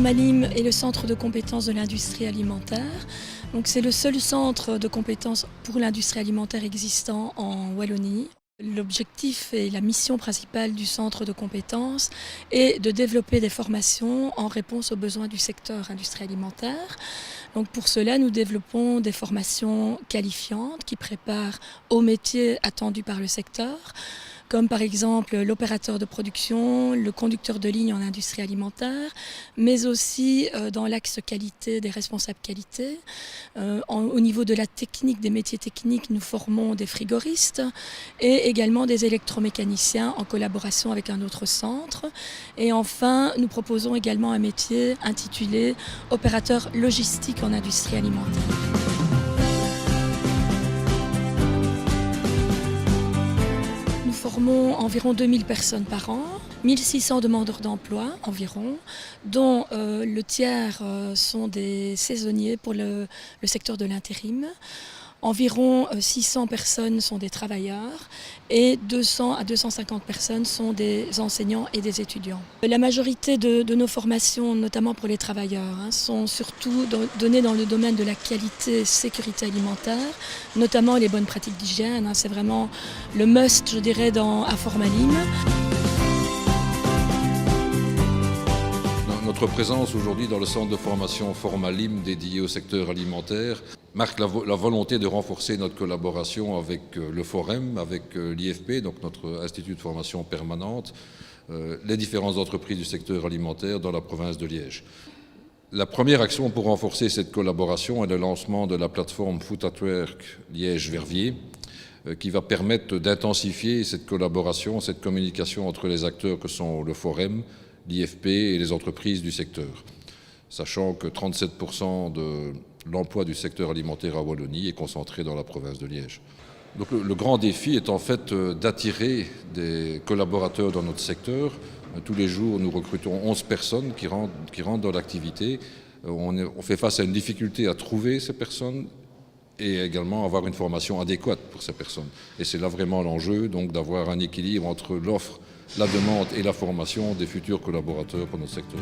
Formalim est le centre de compétences de l'industrie alimentaire. C'est le seul centre de compétences pour l'industrie alimentaire existant en Wallonie. L'objectif et la mission principale du centre de compétences est de développer des formations en réponse aux besoins du secteur industrie alimentaire. Pour cela, nous développons des formations qualifiantes qui préparent aux métiers attendus par le secteur, comme par exemple l'opérateur de production, le conducteur de ligne en industrie alimentaire, mais aussi dans l'axe qualité des responsables qualité. Au niveau de la technique, des métiers techniques, nous formons des frigoristes et également des électromécaniciens en collaboration avec un autre centre. Et enfin, nous proposons également un métier intitulé opérateur logistique en industrie alimentaire. Nous formons environ 2000 personnes par an, 1600 demandeurs d'emploi environ, dont le tiers sont des saisonniers pour le secteur de l'intérim. Environ 600 personnes sont des travailleurs et 200 à 250 personnes sont des enseignants et des étudiants. La majorité de nos formations, notamment pour les travailleurs, sont surtout données dans le domaine de la qualité et sécurité alimentaire, notamment les bonnes pratiques d'hygiène. C'est vraiment le must, je dirais, à Formalim. Notre présence aujourd'hui dans le centre de formation Formalim dédié au secteur alimentaire marque la volonté de renforcer notre collaboration avec le Forem, avec l'IFP, donc notre institut de formation permanente, les différentes entreprises du secteur alimentaire dans la province de Liège. La première action pour renforcer cette collaboration est le lancement de la plateforme Food at Work Liège-Verviers, qui va permettre d'intensifier cette collaboration, cette communication entre les acteurs que sont le Forem, l'IFP et les entreprises du secteur, sachant que 37% de l'emploi du secteur alimentaire à Wallonie est concentré dans la province de Liège. Donc le grand défi est en fait d'attirer des collaborateurs dans notre secteur. Tous les jours, nous recrutons 11 personnes qui rentrent dans l'activité. On fait face à une difficulté à trouver ces personnes et également avoir une formation adéquate pour ces personnes. Et c'est là vraiment l'enjeu, donc d'avoir un équilibre entre l'offre, la demande et la formation des futurs collaborateurs pour notre secteur.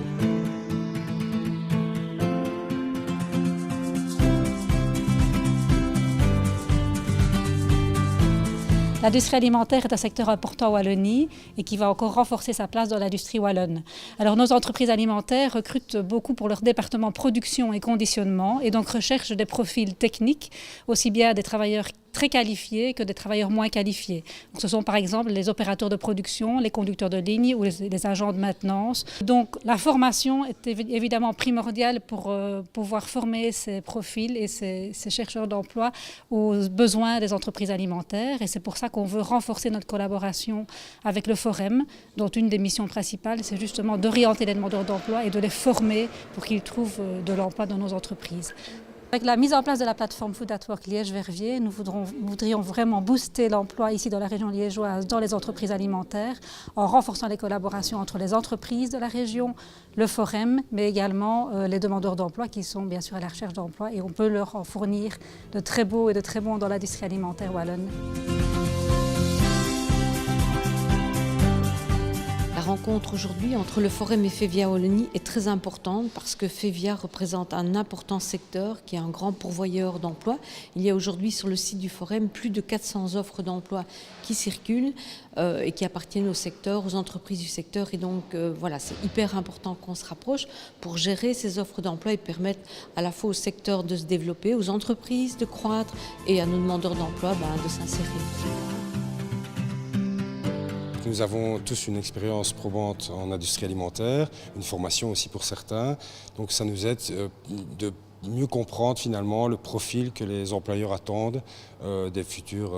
L'industrie alimentaire est un secteur important en Wallonie et qui va encore renforcer sa place dans l'industrie wallonne. Alors nos entreprises alimentaires recrutent beaucoup pour leur département production et conditionnement et donc recherchent des profils techniques, aussi bien des travailleurs très qualifiés que des travailleurs moins qualifiés. Donc, ce sont par exemple les opérateurs de production, les conducteurs de ligne ou les agents de maintenance. Donc la formation est évidemment primordiale pour pouvoir former ces profils et ces chercheurs d'emploi aux besoins des entreprises alimentaires. Et c'est pour ça qu'on veut renforcer notre collaboration avec le Forem, dont une des missions principales, c'est justement d'orienter les demandeurs d'emploi et de les former pour qu'ils trouvent de l'emploi dans nos entreprises. Avec la mise en place de la plateforme Food at Work Liège-Verviers, nous voudrions vraiment booster l'emploi ici dans la région liégeoise, dans les entreprises alimentaires, en renforçant les collaborations entre les entreprises de la région, le Forem, mais également les demandeurs d'emploi qui sont bien sûr à la recherche d'emploi et on peut leur en fournir de très beaux et de très bons dans l'industrie alimentaire wallonne. La rencontre aujourd'hui entre le Forem et FEVIA Wallonie est très importante parce que FEVIA représente un important secteur qui est un grand pourvoyeur d'emplois. Il y a aujourd'hui sur le site du Forem plus de 400 offres d'emploi qui circulent et qui appartiennent au secteur, aux entreprises du secteur. Et donc voilà, c'est hyper important qu'on se rapproche pour gérer ces offres d'emploi et permettre à la fois au secteur de se développer, aux entreprises de croître et à nos demandeurs d'emploi de s'insérer. Nous avons tous une expérience probante en industrie alimentaire, une formation aussi pour certains. Donc ça nous aide de mieux comprendre finalement le profil que les employeurs attendent des futurs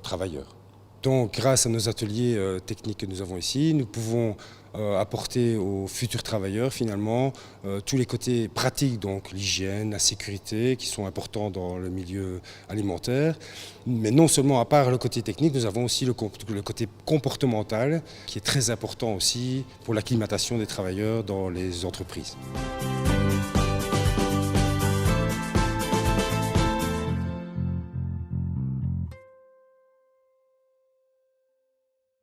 travailleurs. Donc grâce à nos ateliers techniques que nous avons ici, nous pouvons apporter aux futurs travailleurs finalement tous les côtés pratiques, donc l'hygiène, la sécurité qui sont importants dans le milieu alimentaire. Mais non seulement à part le côté technique, nous avons aussi le côté comportemental qui est très important aussi pour l'acclimatation des travailleurs dans les entreprises.